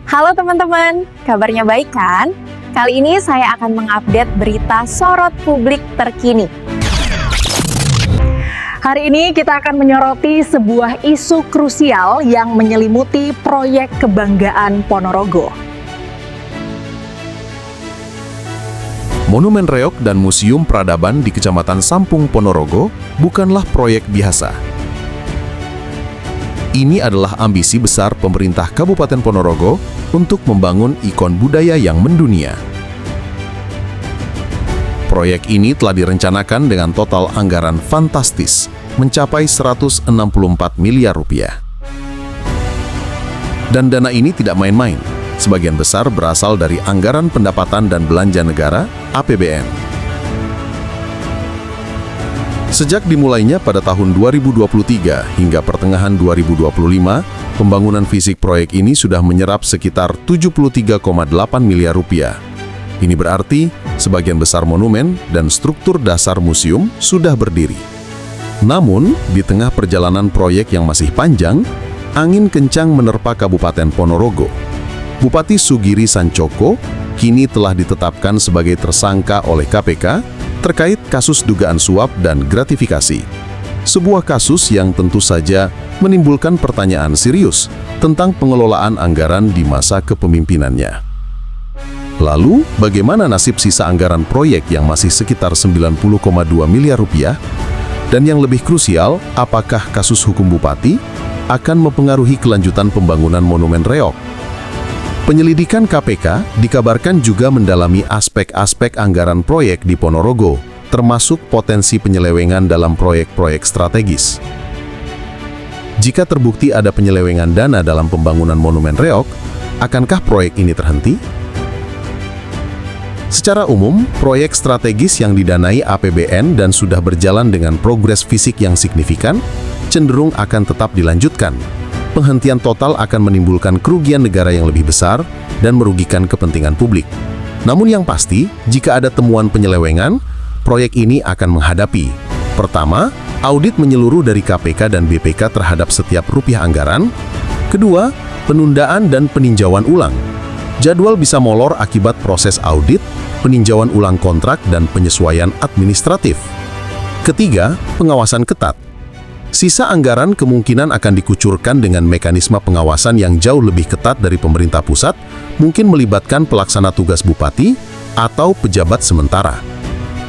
Halo teman-teman, kabarnya baik kan? Kali ini saya akan mengupdate berita sorot publik terkini. Hari ini kita akan menyoroti sebuah isu krusial yang menyelimuti proyek kebanggaan Ponorogo. Monumen Reok dan Museum Peradaban di Kecamatan Sampung, Ponorogo bukanlah proyek biasa. Ini adalah ambisi besar pemerintah Kabupaten Ponorogo untuk membangun ikon budaya yang mendunia. Proyek ini telah direncanakan dengan total anggaran fantastis, mencapai 164 miliar rupiah. Dan dana ini tidak main-main, sebagian besar berasal dari anggaran pendapatan dan belanja negara, APBN. Sejak dimulainya pada tahun 2023 hingga pertengahan 2025, pembangunan fisik proyek ini sudah menyerap sekitar 73,8 miliar rupiah. Ini berarti sebagian besar monumen dan struktur dasar museum sudah berdiri. Namun, di tengah perjalanan proyek yang masih panjang, angin kencang menerpa Kabupaten Ponorogo. Bupati Sugiri Sancoko kini telah ditetapkan sebagai tersangka oleh KPK terkait kasus dugaan suap dan gratifikasi. Sebuah kasus yang tentu saja menimbulkan pertanyaan serius tentang pengelolaan anggaran di masa kepemimpinannya. Lalu, bagaimana nasib sisa anggaran proyek yang masih sekitar 90,2 miliar rupiah? Dan yang lebih krusial, apakah kasus hukum bupati akan mempengaruhi kelanjutan pembangunan Monumen Reok? Penyelidikan KPK dikabarkan juga mendalami aspek-aspek anggaran proyek di Ponorogo, termasuk potensi penyelewengan dalam proyek-proyek strategis. Jika terbukti ada penyelewengan dana dalam pembangunan Monumen Reok, akankah proyek ini terhenti? Secara umum, proyek strategis yang didanai APBN dan sudah berjalan dengan progres fisik yang signifikan, cenderung akan tetap dilanjutkan. Penghentian total akan menimbulkan kerugian negara yang lebih besar dan merugikan kepentingan publik. Namun yang pasti, jika ada temuan penyelewengan, proyek ini akan menghadapi: pertama, audit menyeluruh dari KPK dan BPK terhadap setiap rupiah anggaran. Kedua, penundaan dan peninjauan ulang. Jadwal bisa molor akibat proses audit, peninjauan ulang kontrak, dan penyesuaian administratif. Ketiga, pengawasan ketat. Sisa anggaran kemungkinan akan dikucurkan dengan mekanisme pengawasan yang jauh lebih ketat dari pemerintah pusat, mungkin melibatkan pelaksana tugas bupati atau pejabat sementara.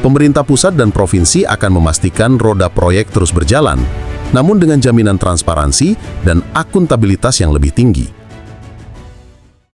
Pemerintah pusat dan provinsi akan memastikan roda proyek terus berjalan, namun dengan jaminan transparansi dan akuntabilitas yang lebih tinggi.